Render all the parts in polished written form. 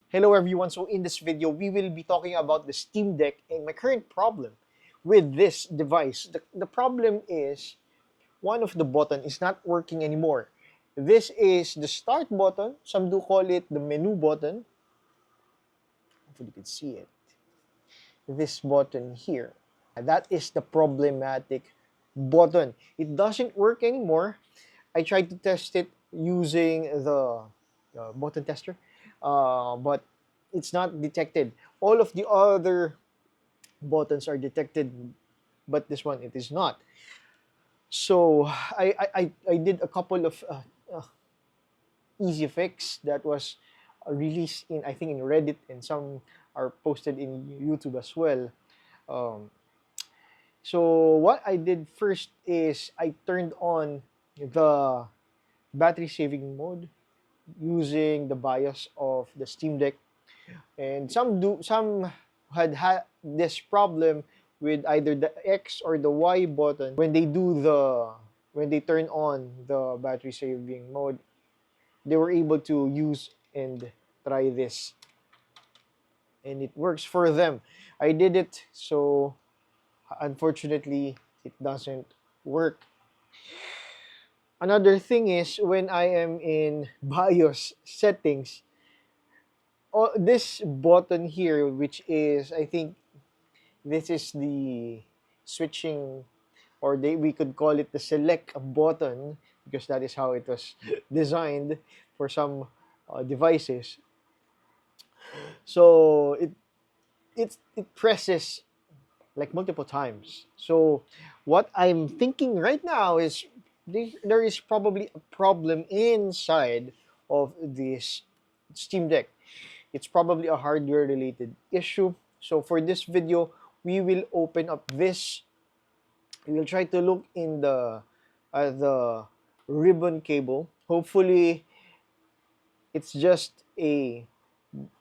Hello everyone, so in this video, we will be talking about the Steam Deck and my current problem with this device. The problem is one of the button is not working anymore. This is the start button, some do call it the menu button. Hopefully you can see it. This button here, that is the problematic button. It doesn't work anymore. I tried to test it using the button tester, but it's not detected. All of the other buttons are detected, but this one it is not. So I did a couple of easy fix that was released in, I think, in Reddit, and some are posted in YouTube as well. Um, so what I did first is I turned on the battery saving mode using the BIOS of the Steam Deck, and some had this problem with either the X or the Y button when they turn on the battery saving mode. They were able to use and try this, and it works for them. I did it, so unfortunately it doesn't work. Another thing is when I am in BIOS settings, this button here, which is, I think, this is the switching, or we could call it the select button, because that is how it was designed for some devices. So it presses like multiple times. So what I'm thinking right now is there is probably a problem inside of this Steam Deck. It's probably a hardware related issue. So for this video, we will open up this. We will try to look in the ribbon cable. Hopefully, it's just a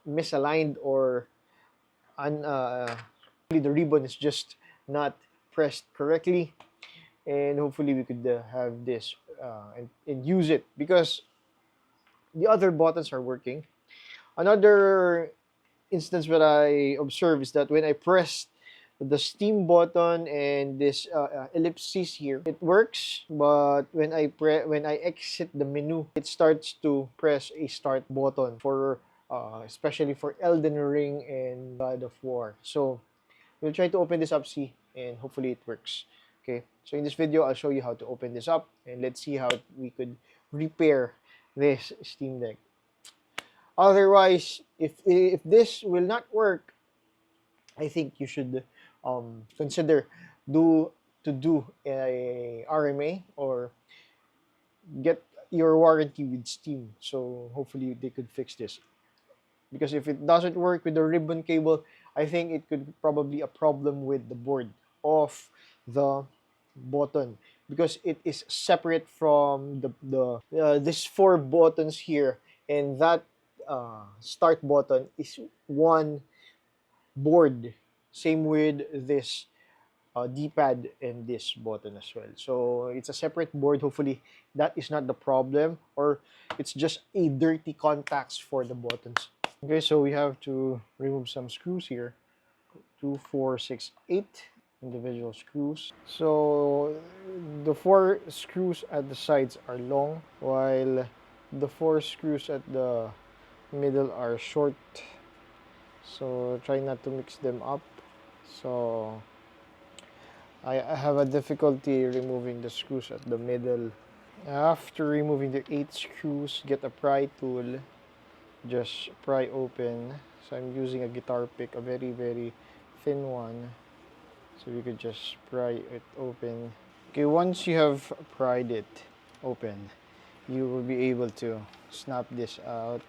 misaligned, or the ribbon is just not pressed correctly, and hopefully we could have this and use it, because the other buttons are working. Another instance that I observed is that when I press the Steam button and this ellipsis here, it works. But when I exit the menu, it starts to press a start button for especially for Elden Ring and God of War. So we'll try to open this up, see, and hopefully it works. Okay, so in this video, I'll show you how to open this up, and let's see how we could repair this Steam Deck. Otherwise, if this will not work, I think you should consider do a RMA, or get your warranty with Steam. So hopefully they could fix this. Because if it doesn't work with the ribbon cable, I think it could probably a problem with the board of the button, because it is separate from these four buttons here, and that start button is one board. Same with this D-pad and this button as well. So it's a separate board. Hopefully that is not the problem, or it's just a dirty contacts for the buttons. Okay, so we have to remove some screws here. 2, 4, 6, 8 individual screws. So the 4 screws at the sides are long, while the 4 screws at the middle are short. So try not to mix them up. So I have a difficulty removing the screws at the middle. After removing the 8 screws, get a pry tool. Just pry open. So I'm using a guitar pick, a very very thin one. So we could just pry it open. Okay, once you have pried it open, you will be able to snap this out.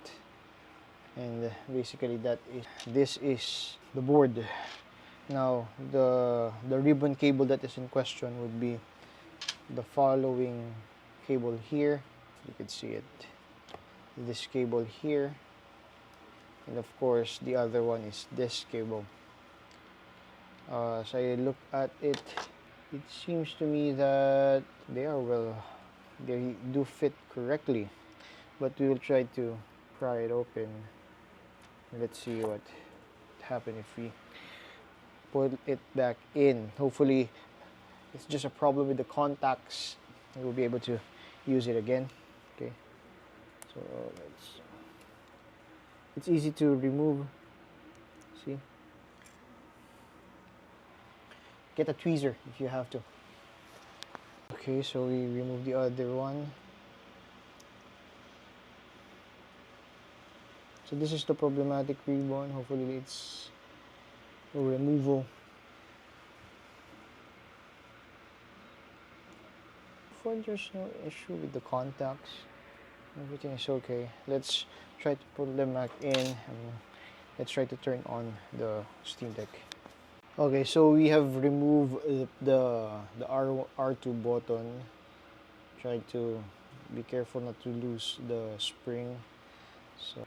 And basically this is the board. Now the ribbon cable that is in question would be the following cable here. You can see it. This cable here, and of course the other one is this cable. As I look at it, it seems to me that they do fit correctly, but we will try to pry it open. Let's see what happen if we put it back in. Hopefully it's just a problem with the contacts and we'll be able to use it again. Okay, so it's easy to remove. See, get a tweezer if you have to. Okay, so we remove the other one. So this is the problematic ribbon. Hopefully it's removal. For there's no issue with the contacts, everything is okay. Let's try to put them back in and let's try to turn on the Steam Deck. Okay, so we have removed the R2 button. Try to be careful not to lose the spring. So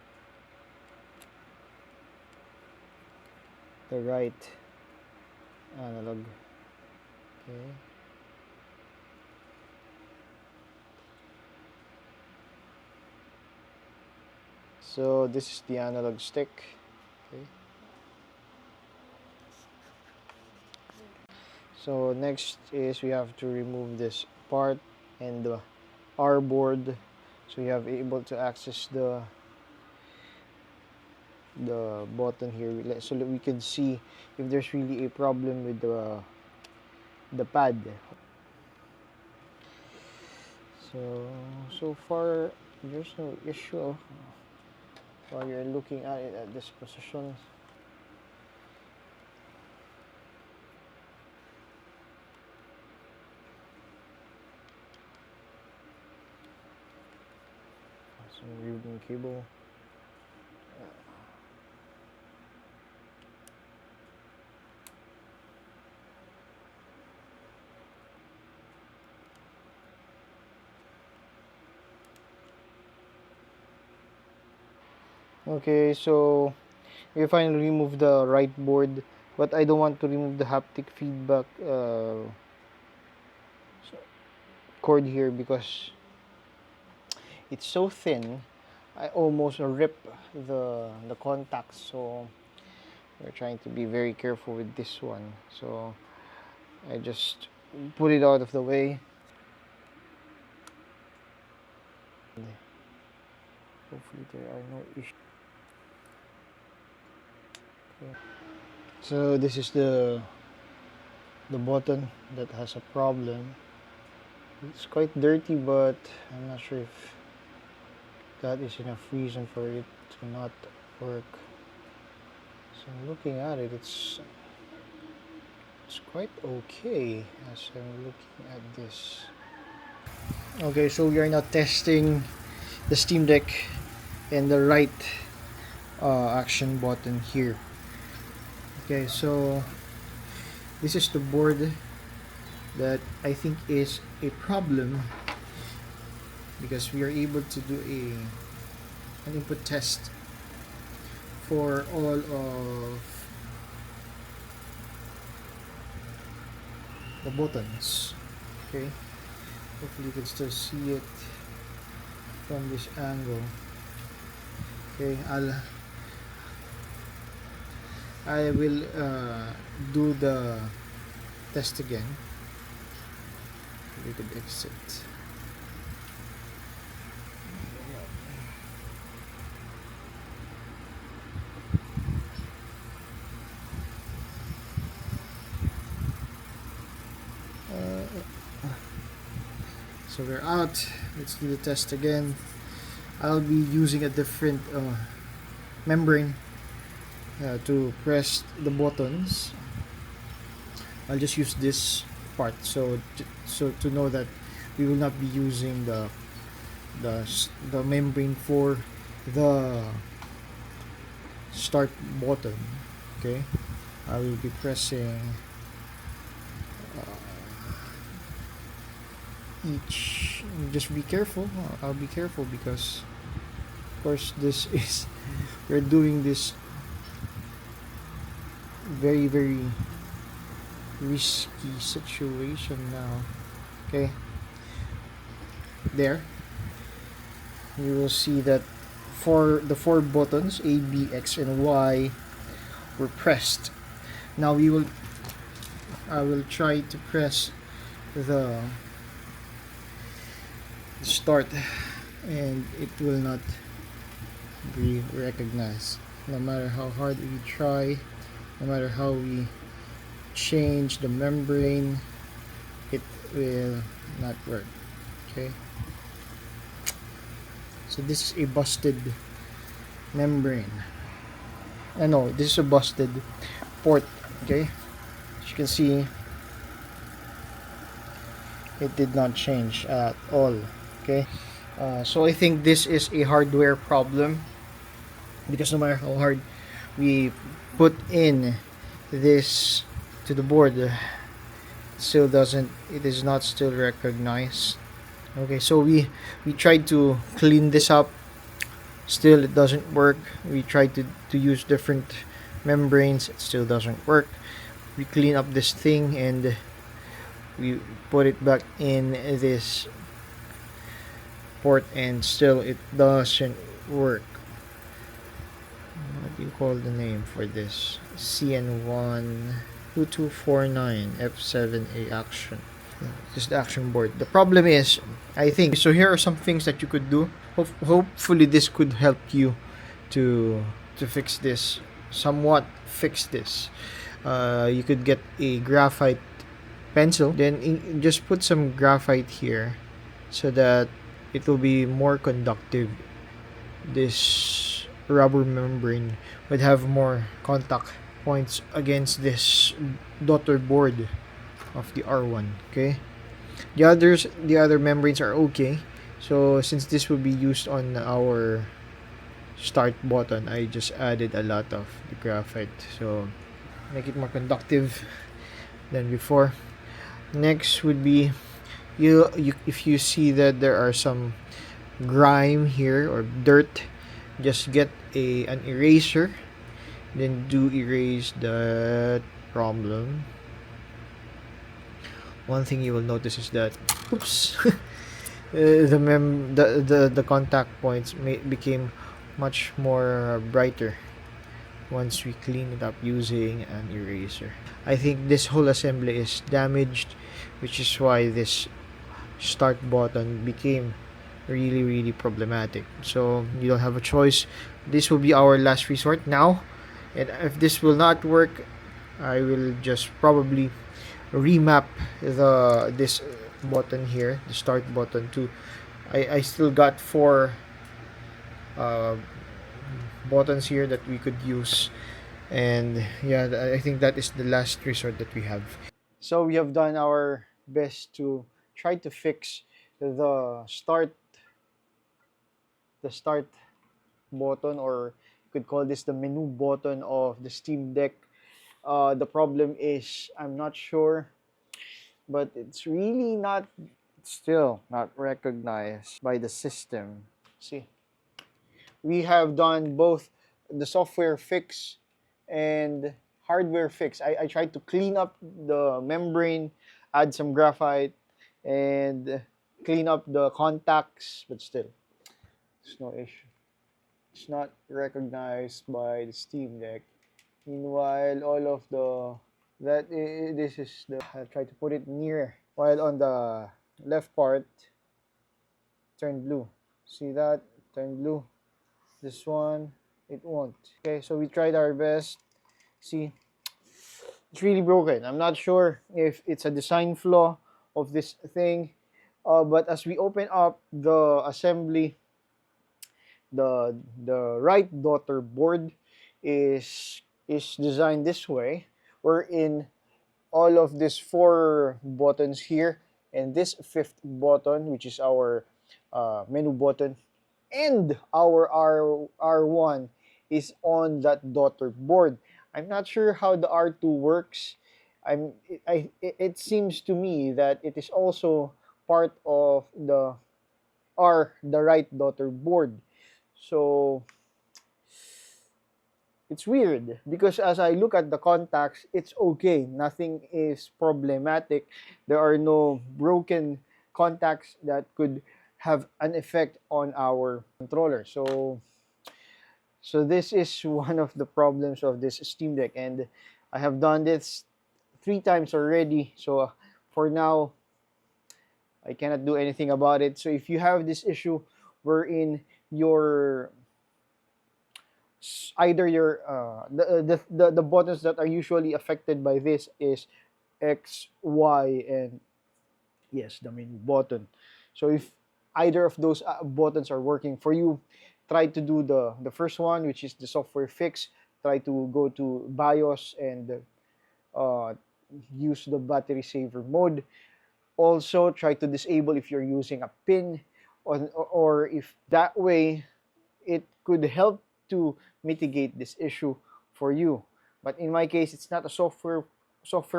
the right analog. Okay. So this is the analog stick. Okay. So next is we have to remove this part and the R board, so we have able to access the button here, so that we can see if there's really a problem with the pad. So far there's no issue while you're looking at it at this position. Some ribbon cable. Okay, so we finally remove the right board, but I don't want to remove the haptic feedback cord here because it's so thin. I almost rip the contacts, so we're trying to be very careful with this one. So I just put it out of the way. Hopefully there are no issues. Okay. So this is the button that has a problem. It's quite dirty, but I'm not sure if that is enough reason for it to not work. So I'm looking at it, it's quite okay as I'm looking at this. Okay, so we are now testing the Steam Deck and the right action button here. Okay, so this is the board that I think is a problem because we are able to do an input test for all of the buttons. Okay, hopefully you can still see it from this angle. Okay, I will do the test again. We could exit. So we're out. Let's do the test again. I'll be using a different membrane to press the buttons. I'll just use this part so to know that we will not be using the membrane for the start button. Okay, I will be pressing each. Just be careful. I'll be careful because of course this is we're doing this very risky situation now. Okay, there you will see that for the four buttons A, B, X, and Y were pressed. Now I will try to press the start, and it will not be recognized. No matter how hard we try, no matter how we change the membrane, it will not work. Okay, so this is a busted membrane. No, this is a busted port. Okay, as you can see, it did not change at all. Okay, so I think this is a hardware problem, because no matter how hard we put in this to the board, it is not still recognized. Okay, so we tried to clean this up, still it doesn't work. We tried to use different membranes, it still doesn't work. We clean up this thing and we put it back in this port, and still it doesn't work. What do you call the name for this? CN1 2249 F7A action. Just the action board. The problem is, I think, so here are some things that you could do. Hopefully this could help you to fix this, somewhat fix this. You could get a graphite pencil, then just put some graphite here so that it will be more conductive. This rubber membrane would have more contact points against this daughter board of the R1. Okay, the other membranes are okay. So since this will be used on our start button, I just added a lot of the graphite, so make it more conductive than before. Next would be, if you see that there are some grime here or dirt, just get an eraser, then do erase that problem. One thing you will notice is that, oops, the contact points became much more brighter once we clean it up using an eraser. I think this whole assembly is damaged, which is why this start button became really problematic. So you don't have a choice. This will be our last resort now, and if this will not work, I will just probably remap this button here, the start button, to I still got 4 buttons here that we could use, and yeah, I think that is the last resort that we have. So we have done our best to try to fix the start button, or you could call this the menu button of the Steam Deck. The problem is, I'm not sure, but it's really still not recognized by the system. See, we have done both the software fix and hardware fix. I tried to clean up the membrane, add some graphite, and clean up the contacts, but still, there's no issue. It's not recognized by the Steam Deck. Meanwhile, all of this is I'll try to put it near, while on the left part, turn blue. See that? Turn blue. This one, it won't. Okay, so we tried our best. See, it's really broken. I'm not sure if it's a design flaw of this thing, but as we open up the assembly, the right daughter board is designed this way, wherein all of these 4 buttons here and this 5th button, which is our menu button, and our R1 is on that daughter board. I'm not sure how the R2 works. It seems to me that it is also part of the right daughter board. So it's weird, because as I look at the contacts, it's okay. Nothing is problematic. There are no broken contacts that could have an effect on our controller. So So this is one of the problems of this Steam Deck, and I have done this 3 times already. So for now, I cannot do anything about it. So if you have this issue wherein your either your the buttons that are usually affected by this is X, Y, and yes, the menu button. So if either of those buttons are working for you, try to do the first one, which is the software fix. Try to go to BIOS and uh, use the battery saver mode. Also, try to disable if you're using a pin, or if that way it could help to mitigate this issue for you. But in my case, it's not a software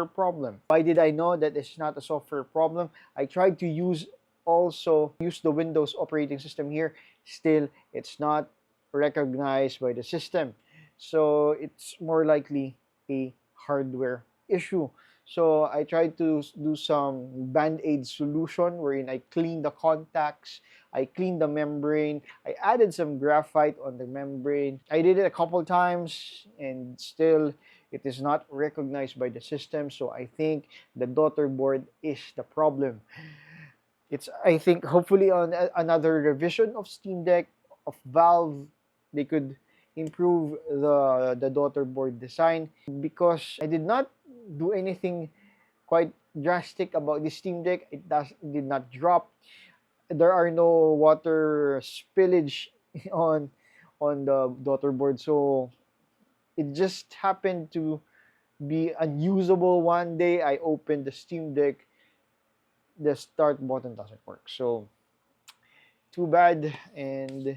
problem. Why did I know that it's not a software problem? I tried to use the Windows operating system here. Still, it's not recognized by the system. So it's more likely a hardware issue. So I tried to do some band-aid solution wherein I clean the contacts, I cleaned the membrane, I added some graphite on the membrane. I did it a couple times and still it is not recognized by the system. So I think the daughter board is the problem. It's, I think, hopefully on another revision of Steam Deck of Valve, they could improve the daughter board design, because I did not do anything quite drastic about the Steam Deck. It did not drop. There are no water spillage on the daughter board, so it just happened to be unusable one day. I opened the Steam Deck, the start button doesn't work. So too bad, and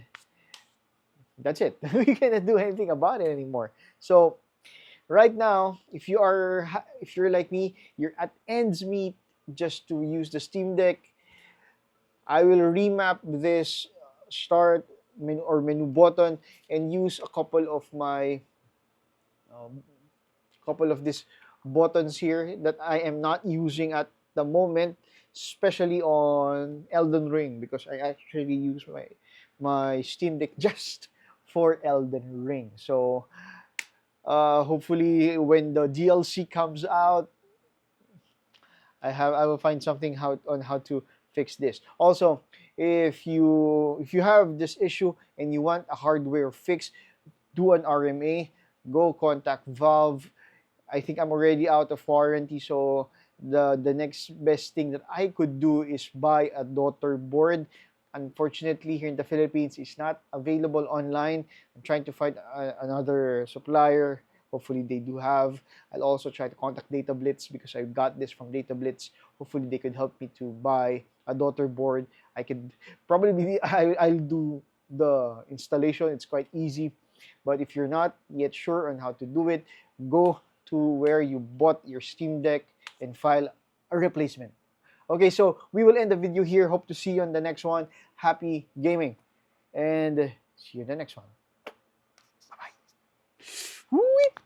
that's it. We cannot do anything about it anymore. So right now, if you're like me, you're at ends meet just to use the Steam Deck. I will remap this start menu or menu button and use a um, couple of these buttons here that I am not using at the moment, especially on Elden Ring, because I actually use my Steam Deck just for Elden Ring. So hopefully when the DLC comes out, I will find something on how to fix this. Also, if you have this issue and you want a hardware fix, do an RMA. Go contact Valve. I think I'm already out of warranty, so the next best thing that I could do is buy a daughter board. Unfortunately, here in the Philippines, it's not available online. I'm trying to find another supplier. Hopefully, they do have. I'll also try to contact Data Blitz because I got this from Data Blitz. Hopefully, they could help me to buy a daughter board. I could probably I'll do the installation. It's quite easy. But if you're not yet sure on how to do it, go to where you bought your Steam Deck and file a replacement. Okay, so we will end the video here. Hope to see you on the next one. Happy gaming, and see you in the next one. Bye-bye.